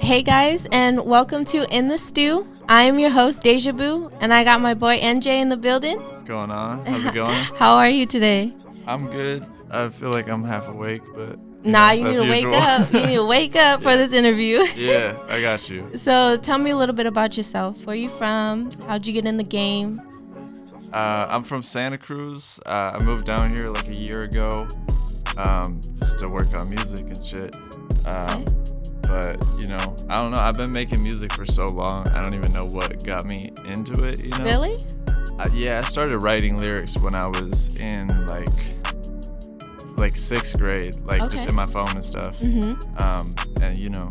Hey guys, and welcome to In the Stew. I am your host, Dejah Boo, and I got my boy EnJay in the building. What's going on? How's it going? How are you today? I'm good. I feel like I'm half awake, but Nah, you need to wake up. You need to wake up for this interview. Yeah, I got you. So tell me a little bit about yourself. Where are you from? How'd you get in the game? I'm from Santa Cruz. I moved down here like a year ago, just to work on music and shit. Okay. But, I don't know. I've been making music for so long. I don't even know what got me into it, Really? I started writing lyrics when I was in like 6th grade, just in my phone and stuff. Mm-hmm. And, I don't know.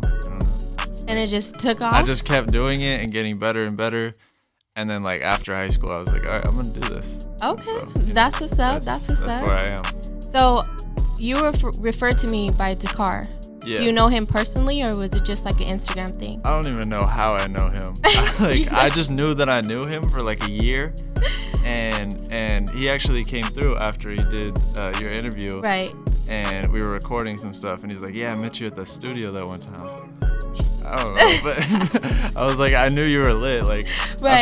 And it just took off? I just kept doing it and getting better and better. And then, after high school, I was like, all right, I'm going to do this. Okay. So, that's what's up. That's what's up. That's where I am. So you were referred to me by Dejah. Yeah. Do you know him personally, or was it just like an Instagram thing? I don't even know how I know him. I just knew that I knew him for like a year, and he actually came through after he did your interview. Right. And we were recording some stuff, and he's like, "Yeah, I met you at the studio that one time." I was like, I don't know, but I was like, I knew you were lit. I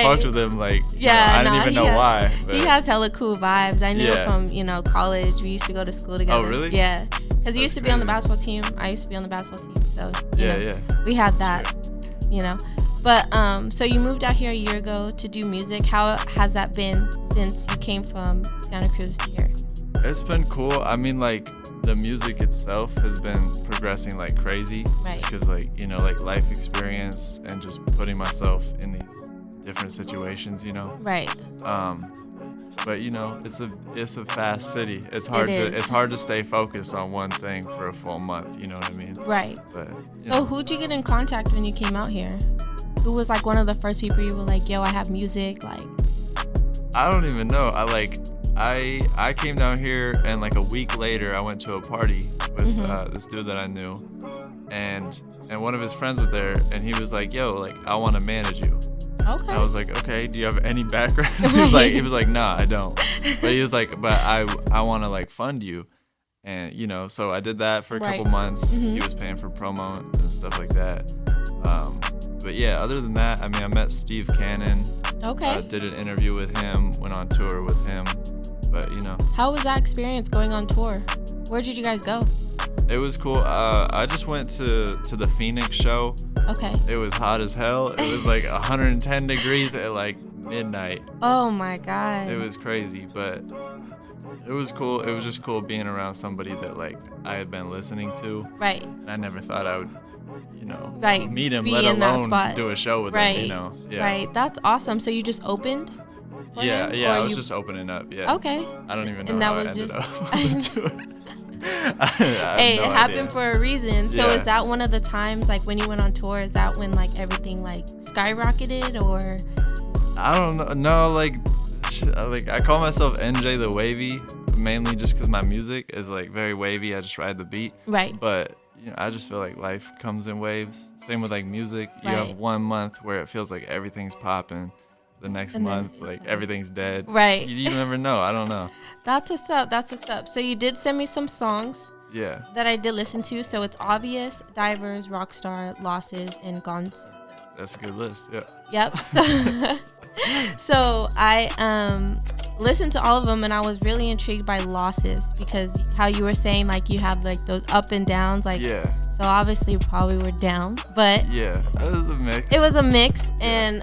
fucked with him. I didn't even know why. But he has hella cool vibes. I knew from college. We used to go to school together. Oh, really? Yeah. Because he used to be on the basketball team. I used to be on the basketball team. So, we had that, But, so you moved out here a year ago to do music. How has that been since you came from Santa Cruz to here? It's been cool. I mean, the music itself has been progressing like crazy. Right. Because, life experience and just putting myself in these different situations, Right. But it's a fast city. It's hard to stay focused on one thing for a full month. You know what I mean? Right. But so who'd you get in contact when you came out here? Who was one of the first people you were like, yo, I have music? I don't even know. I came down here, and a week later I went to a party with this dude that I knew, and one of his friends was there, and he was like, yo, I want to manage you. Okay. And I was like, okay, do you have any background? he was like, nah, I don't. But he was like, but I want to fund you. And, so I did that for a couple months. He was paying for promo and stuff like that. But yeah, other than that, I mean, I met Steve Cannon. Okay. Did an interview with him, went on tour with him. But, How was that experience going on tour? Where did you guys go? It was cool. I just went to the Phoenix show. Okay. It was hot as hell. It was 110 degrees at midnight. Oh my God. It was crazy, but it was cool. It was just cool being around somebody that I had been listening to. Right. And I never thought I would, meet him, be let in that alone spot. do a show with him. Yeah. Right. That's awesome. So you just opened? Yeah. I was just opening up. Yeah. Okay. I don't even know and that how was I ended just up on the tour. Hey, it happened for a reason. So Yeah. is that one of the times when you went on tour, is that when everything skyrocketed, or? I don't know. No, I call myself EnJay the Wavy, mainly just because my music is very wavy. I just ride the beat. Right. But I just feel like life comes in waves. Same with music. You have 1 month where it feels like everything's popping. The next month, everything's dead. Right. You never know. I don't know. That's what's up. So you did send me some songs. Yeah. That I did listen to. So it's Obvious, Divers, Rockstar, Losses, and Gone Soon. That's a good list. Yeah. Yep. So I listened to all of them, and I was really intrigued by Losses, because how you were saying you have those up and downs. Yeah. So obviously you probably were down, but yeah, it was a mix. It was a mix, and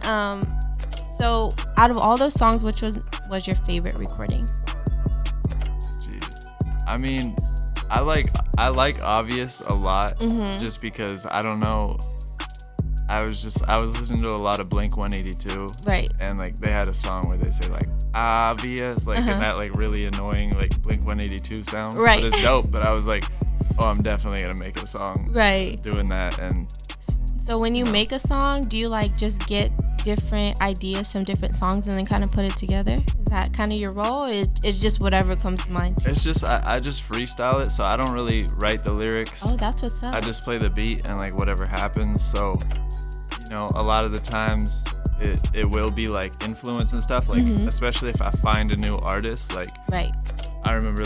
so out of all those songs, which was your favorite recording? Jeez. I mean, I like Obvious a lot, just because I don't know. I was listening to a lot of Blink-182, right? And they had a song where they say obvious, in that really annoying Blink-182 sound, right? But it's dope. But I was like, oh, I'm definitely gonna make a song, right? Doing that. And so when you make a song, do you just get different ideas from different songs and then kind of put it together? Is that kind of your role? It's just whatever comes to mind? It's just I just freestyle it, so I don't really write the lyrics. Oh, that's what's up. I just play the beat and whatever happens. So a lot of the times it will be influence and stuff, especially if I find a new artist. Right. I remember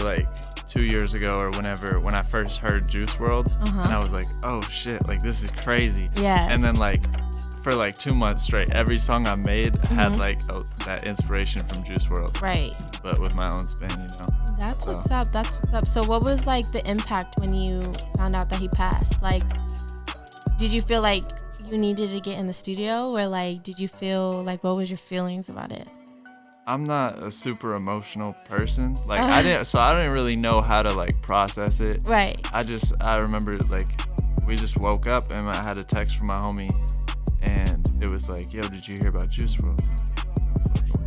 2 years ago or whenever, when I first heard Juice WRLD, and I was like, oh shit, like this is crazy. Yeah. And then like for like 2 months straight, every song I made had like that inspiration from Juice WRLD. Right. But with my own spin, you know. That's what's up. That's what's up. So what was like the impact when you found out that he passed? Like, did you feel like you needed to get in the studio, or like did you feel like, what was your feelings about it? I'm not a super emotional person. Like I didn't really know how to like process it. Right. I remember like we just woke up and I had a text from my homie, and it was like, yo, did you hear about Juice WRLD?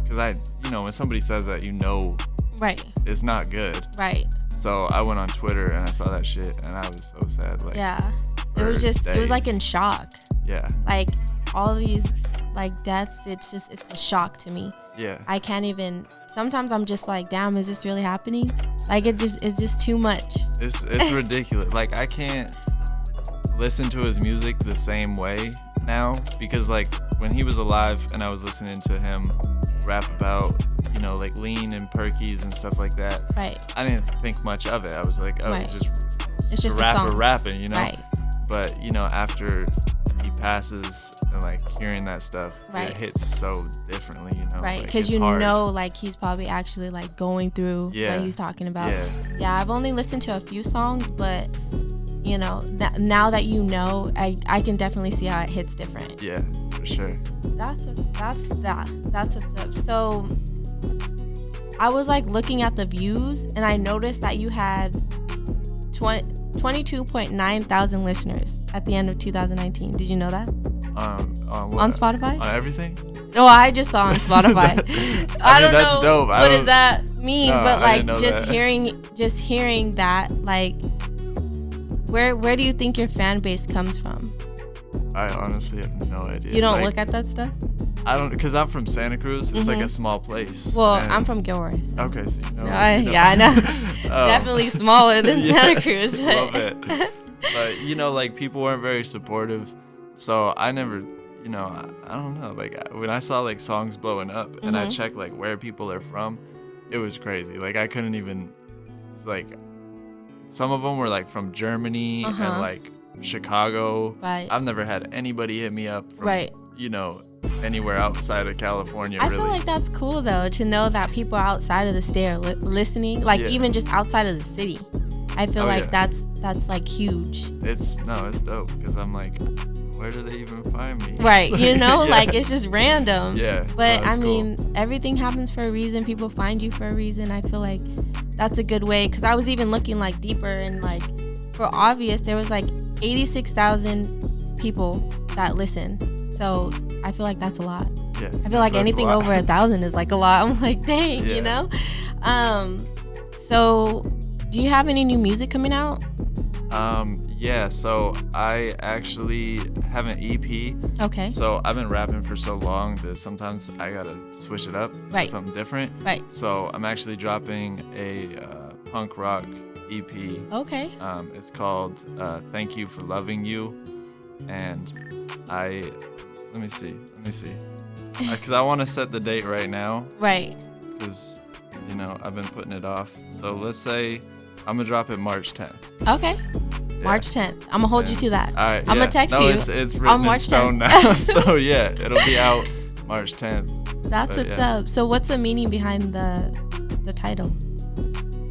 Because when somebody says that, you know, right, it's not good. Right. So I went on Twitter and I saw that shit, and I was so sad. Like, yeah, it was like in shock. Yeah. Like all these like deaths, it's a shock to me. Yeah. I can't even. Sometimes I'm just like, damn, is this really happening? Like it's just too much. It's ridiculous. Like I can't listen to his music the same way now, because like when he was alive and I was listening to him rap about, you know, like lean and perkies and stuff like that. Right. I didn't think much of it. I was like, oh, right. it's just a rapper rapping, you know. Right. But you know, after he passes and like hearing that stuff, right. it hits so differently, you know. Right, because like, you know, like he's probably actually like going through what he's talking about. Yeah, I've only listened to a few songs, but you know, now that you know, I can definitely see how it hits different. Yeah, for sure. That's what's up. So I was like looking at the views, and I noticed that you had 22.9 thousand listeners at the end of 2019. Did you know that? On Spotify? On everything? No, I just saw on Spotify. I don't that's know dope. What does that mean, but like just that. hearing that, like where do you think your fan base comes from? I honestly have no idea. You don't look at that stuff? I don't, because I'm from Santa Cruz. It's like a small place. Well, I'm from Gilroy. So. Okay, so you know. Yeah, I know. Definitely smaller than Santa Cruz. A little bit. But, you know, like, people weren't very supportive. So I never, you know, I don't know. Like, when I saw, like, songs blowing up and I checked, like, where people are from, it was crazy. Like, I couldn't even, it's like, some of them were, like, from Germany and, like, Chicago. Right. I've never had anybody hit me up from, you know, anywhere outside of California. I feel like that's cool though, to know that people outside of the state are listening, like even just outside of the city. I feel like that's like huge. It's dope, because I'm like, where do they even find me? Right, you know, like it's just random. Yeah. But I mean, everything happens for a reason. People find you for a reason. I feel like that's a good way, because I was even looking like deeper, and like for obvious, there was like 86,000 people that listen. So I feel like that's a lot. Yeah. I feel like anything over 1,000 is like a lot. I'm like, dang, you know? So do you have any new music coming out? Yeah, so I actually have an EP. Okay. So I've been rapping for so long that sometimes I gotta switch it up to something different. Right. So I'm actually dropping a punk rock EP. Okay. It's called Thank You for Loving You. And let me see. Because I want to set the date right now. Right. Because, you know, I've been putting it off. So let's say I'm going to drop it March 10th. Okay. Yeah. March 10th. I'm going to hold you to that. All right. I'm going to text you. It's written in stone now. So, yeah, it'll be out March 10th. That's what's up. So what's the meaning behind the title?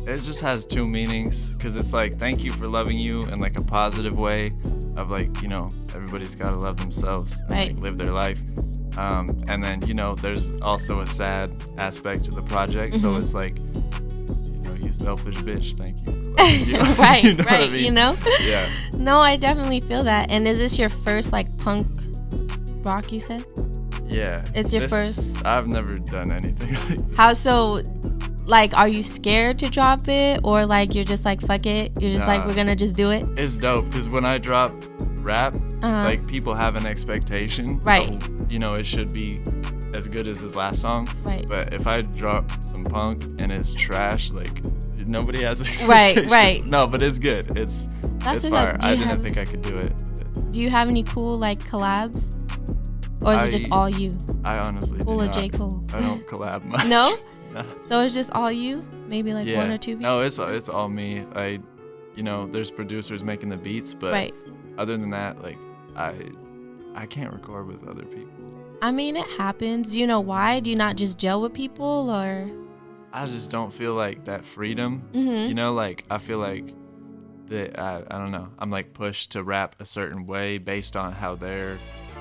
It just has two meanings, because it's like, thank you for loving you in like a positive way of like, you know, everybody's got to love themselves and like, live their life. And then, you know, there's also a sad aspect to the project. So it's like, you know, you selfish bitch, thank you for loving you. Right, you know right, what I mean? You know? Yeah. No, I definitely feel that. And is this your first like punk rock, you said? Yeah. It's your first? I've never done anything like this. How so? Like, are you scared to drop it, or like you're just like, fuck it, you're just like, we're gonna just do it? It's dope, because when I drop rap, like, people have an expectation. Right. You know, it should be as good as his last song. Right. But if I drop some punk and it's trash, like, nobody has expectations. Right. No, but it's good. It's fire. I didn't think I could do it. Do you have any cool like collabs, or is it just all you? I honestly Cool or J. Cole? I don't collab much. No. So it's just all you? maybe like one or two people? No, it's all me. There's producers making the beats, but other than that, like I can't record with other people. I mean, it happens. Do you know why? Do you not just gel with people, or? I just don't feel like that freedom. Like I feel like that I don't know. I'm like pushed to rap a certain way based on how they're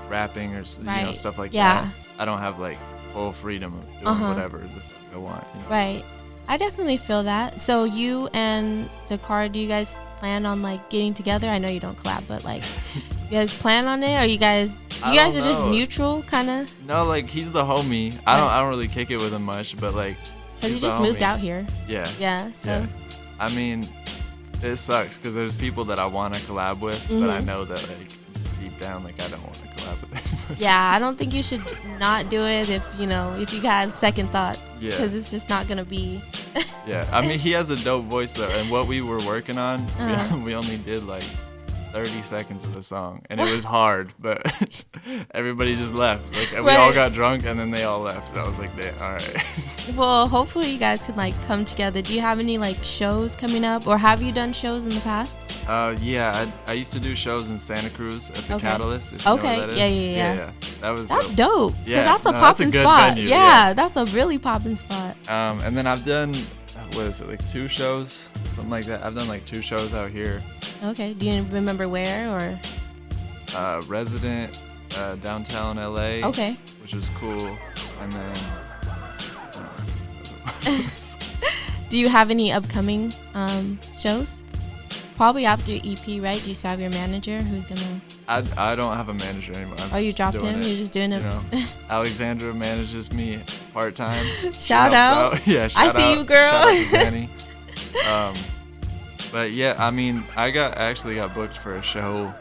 rapping or stuff like that. I don't have like full freedom of doing whatever the fuck I want. Right. I definitely feel that. So you and Dejah, do you guys plan on like getting together? I know you don't collab, but like, you guys plan on it? Or you guys are just mutual kind of? No, like he's the homie. I don't really kick it with him much, but like. Because he just moved out here. Yeah. Yeah. So. Yeah. I mean, it sucks because there's people that I want to collab with, but I know that like deep down, like I don't want to collab with anybody. Yeah, I don't think you should not do it if you have second thoughts. Yeah. Because it's just not gonna be. Yeah, I mean he has a dope voice though, and what we were working on, we only did like 30 seconds of the song, and it was hard, but everybody just left. Like we all got drunk, and then they all left. And I was like, "Damn, all right." Well, hopefully you guys can like come together. Do you have any like shows coming up, or have you done shows in the past? Yeah, I used to do shows in Santa Cruz at the Catalyst. If you know where that is. Yeah. That's dope. Yeah, that's a popping spot. Venue, yeah, that's a really popping spot. And then I've done, what is it, like 2 shows, something like that. I've done like 2 shows out here. Okay. Do you remember where or? Resident, downtown LA. Okay. Which was cool, and then. Do you have any upcoming shows? Probably after your EP, right? Do you still have your manager who's gonna? I don't have a manager anymore. You dropped him? You're just doing it. Alexandra manages me part time. Shout out. Yeah, shout out. I see you, girl. Shout out to but yeah, I mean, I actually got booked for a show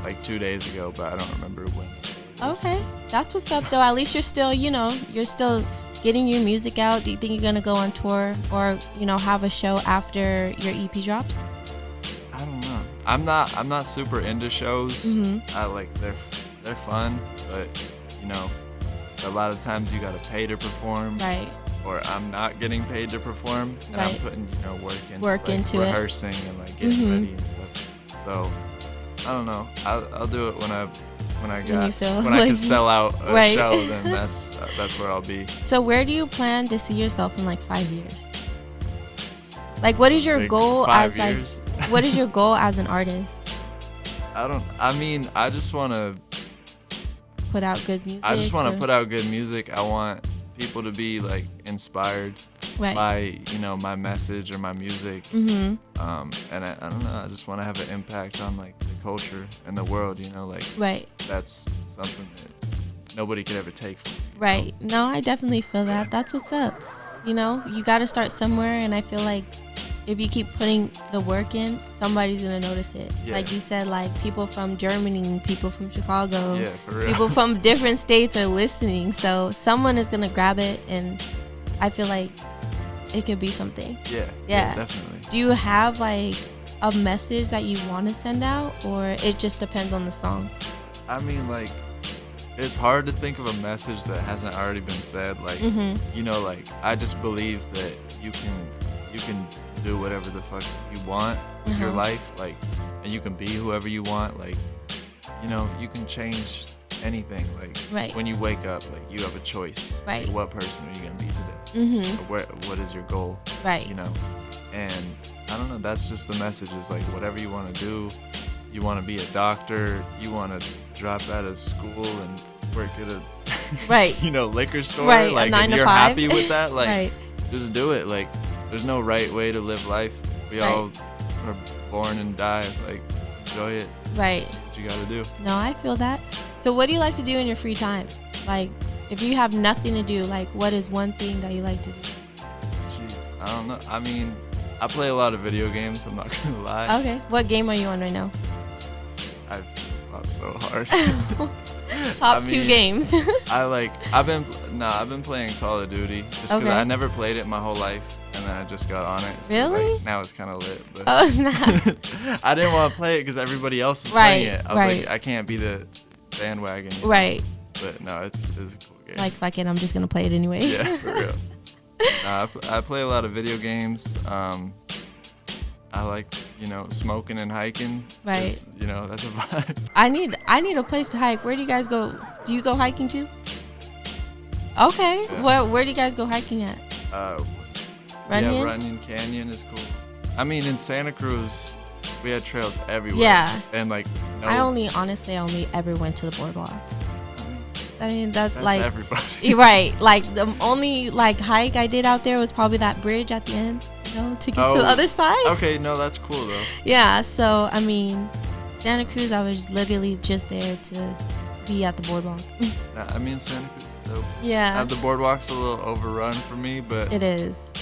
like 2 days ago, but I don't remember when. Okay, that's what's up though. At least you're still, you're still getting your music out. Do you think you're gonna go on tour or have a show after your EP drops? I don't know. I'm not super into shows. I like they're fun, but a lot of times you gotta pay to perform. Right. Or I'm not getting paid to perform, and I'm putting work into rehearsing and like getting ready and stuff. So I don't know. I'll do it when I can sell out a show. Then that's where I'll be. So where do you plan to see yourself in like 5 years? Like, what is your goal as what is your goal as an artist? I just want to put out good music. I just want to put out good music. I want people to be like inspired by my message or my music. And I don't know. I just want to have an impact on like the culture and the world. That's something that nobody could ever take from me. Right. No, I definitely feel that. That's what's up. You got to start somewhere, and I feel like if you keep putting the work in, somebody's gonna notice it. Yeah. Like you said, like people from Germany, people from Chicago, for real. People from different states are listening. So someone is gonna grab it, and I feel like it could be something. Yeah, definitely. Do you have like a message that you want to send out, or it just depends on the song? I mean, like, it's hard to think of a message that hasn't already been said. Like, like I just believe that you can do whatever the fuck you want with your life, like, and you can be whoever you want. Like, you can change anything. Like, when you wake up, like, you have a choice. Right. Like, what person are you gonna be today? Or what is your goal? Right. And I don't know. That's just the message. Is like whatever you want to do. You want to be a doctor. You want to drop out of school and work at a liquor store. Right. Like, a 9 if to you're 5. happy with that, like, just do it. Like, there's no right way to live life. We all are born and die. Like, just enjoy it. Right. What you gotta do. No, I feel that. So what do you like to do in your free time? Like, if you have nothing to do, like, what is one thing that you like to do? Jeez, I don't know. I mean, I play a lot of video games. I'm not gonna lie. Okay. What game are you on right now? I flip so hard. Top 2 games. I've been playing Call of Duty just because I never played it my whole life, and then I just got on it. So really? Like, now it's kind of lit. But nah. I didn't want to play it because everybody else is playing it. I was like, I can't be the bandwagon. Right. But no, it's a cool game. Like, fuck it, I'm just gonna play it anyway. Yeah, for real. I play a lot of video games. I like, smoking and hiking. Right. That's a vibe. I need a place to hike. Where do you guys go? Do you go hiking too? Okay. Yeah. Where do you guys go hiking at? Runyon? Yeah, Runyon Canyon is cool. I mean, in Santa Cruz, we had trails everywhere. Yeah. And I only ever went to the boardwalk. I mean, that's like everybody. Right. Like the only hike I did out there was probably that bridge at the end, to get to the other side. Okay, no, that's cool though. Yeah. So I mean, Santa Cruz, I was literally just there to be at the boardwalk. I mean, Santa Cruz is dope. Yeah. The boardwalk's a little overrun for me, but it is.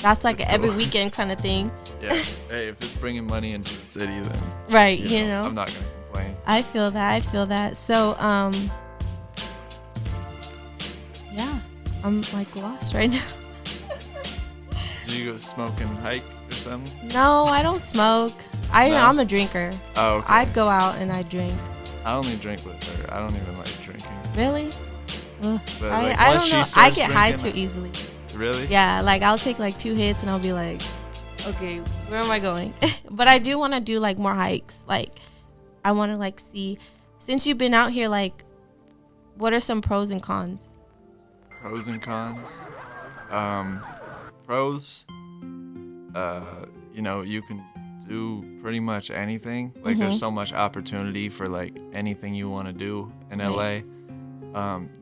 That's like every weekend kind of thing. Yeah. Hey, if it's bringing money into the city, then right. I'm not gonna complain. I feel that. So yeah, I'm lost right now. Do you go smoke and hike or something? No, I don't smoke. I'm a drinker. Oh, okay. I'd go out and I'd drink. I only drink with her. I don't even like drinking. Really? But I don't know. I get high too easily. Really? Yeah, I'll take 2 hits and I'll be like, okay, where am I going? But I do want to do more hikes. I want to see, since you've been out here, what are some pros and cons? Pros and cons. Pros. You can do pretty much anything. There's so much opportunity for anything you want to do in LA.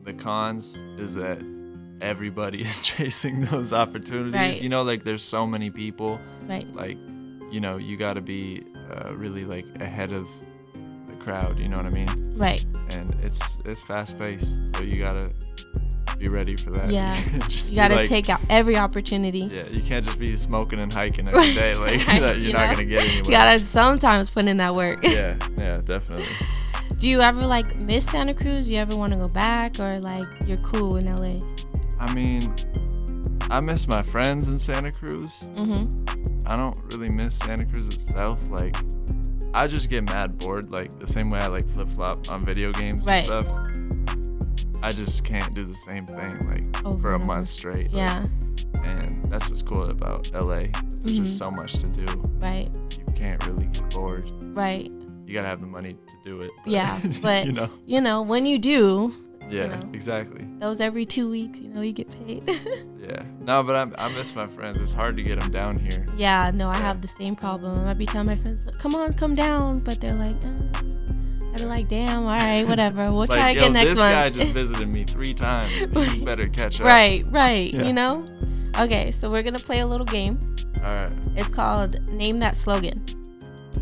The cons is that everybody is chasing those opportunities. Right. There's so many people. Right. You got to be really ahead of the crowd. You know what I mean? Right. And it's fast paced, so you gotta be ready for that. Yeah. You gotta take out every opportunity. Yeah, you can't just be smoking and hiking every day. You're not gonna get anywhere. You gotta sometimes put in that work. Yeah, definitely. Do you ever miss Santa Cruz? Do you ever want to go back, or you're cool in LA? I mean, I miss my friends in Santa Cruz. I don't really miss Santa Cruz itself. I just get mad bored. The same way I flip flop on video games and stuff. I just can't do the same thing for a month straight. Yeah. And that's what's cool about LA. There's just so much to do. Right. You can't really get bored. Right. You gotta have the money to do it. But, yeah, but when you do. Yeah, exactly. Those every 2 weeks, you get paid. Yeah. No, but I miss my friends. It's hard to get them down here. Yeah, no, I have the same problem. I be telling my friends, come down, but they're like, I'd be damn, all right, whatever. We'll try again next month. This guy just visited me 3 times. You better catch up. Right, yeah. Okay, so we're going to play a little game. All right. It's called Name That Slogan.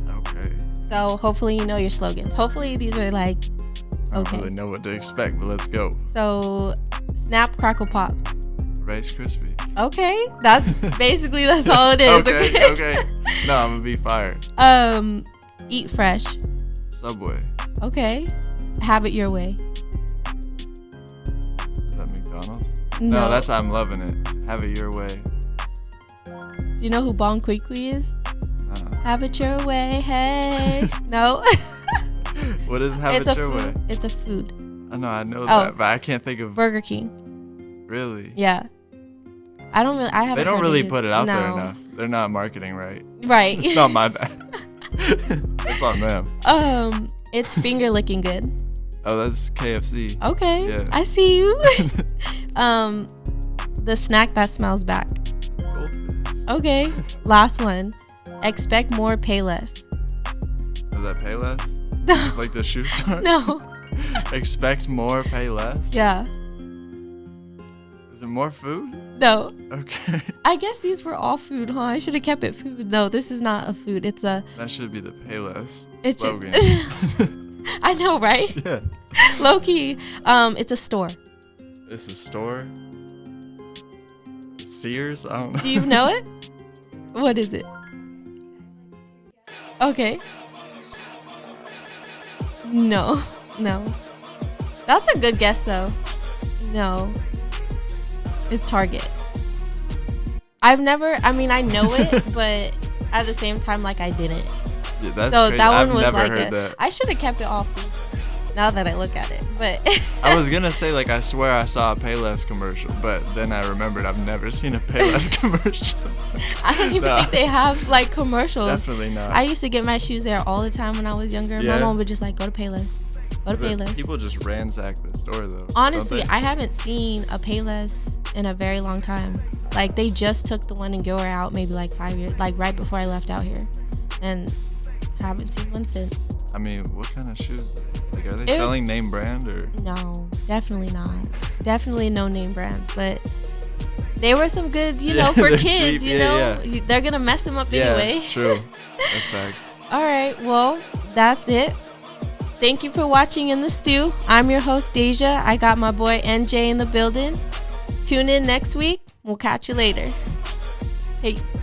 Okay. So hopefully you know your slogans. Hopefully these are I don't really know what to expect, but let's go. So, Snap, Crackle, Pop. Rice Krispies. Okay, that's all it is. Okay. No, I'm gonna be fired. Eat fresh. Subway. Okay. Have it your way. Is that McDonald's? No, that's I'm loving it. Have it your way. Do you know who Bon Quickly is? Have it your way, hey. No. What is have it your way? It's a food. I know, that, but I can't think of Burger King. Really? Yeah. I haven't. They don't really put it out there enough. They're not marketing right. Right. It's not my bad. It's on them. It's finger licking good. Oh, that's KFC. Okay. Yeah. I see you. The snack that smells back. Goldfish. Okay. Last one. Expect more, pay less. Is that pay less? No. Like the shoe store? No. Expect more, pay less? Yeah. Is it more food? No. Okay. I guess these were all food, huh? I should have kept it food. No, this is not a food. It's a... That should be the pay less slogan. I know, right? Yeah. Low key. It's a store. It's a store? Sears? I don't know. Do you know it? What is it? Okay. No. That's a good guess, though. No. It's Target. I know it, but at the same time, I didn't. Yeah, that's so crazy. that one I've was never heard that. I should have kept it all food. now that I look at it. But I was gonna say, like, I swear I saw a Payless commercial, but then I remembered I've never seen a Payless commercial. I don't even think they have like commercials. Definitely not. I used to get my shoes there all the time when I was younger. My mom would just like, go to Payless. Go to Payless. People just ransack the store though. Honestly, I haven't seen a Payless in a very long time. Like, they just took the one in Gilroy out maybe like 5 years, like right before I left out here, and haven't seen one since. I mean, what kind of shoes? Like, are they selling name brand or? No, definitely not. Definitely no name brands, but they were some good, you know, for kids. Cheap. They're gonna mess them up anyway. True. That's facts. All right, well, that's it. Thank you for watching In the Stew. I'm your host, Dejah. I got my boy EnJay in the building. Tune in next week. We'll catch you later. Peace.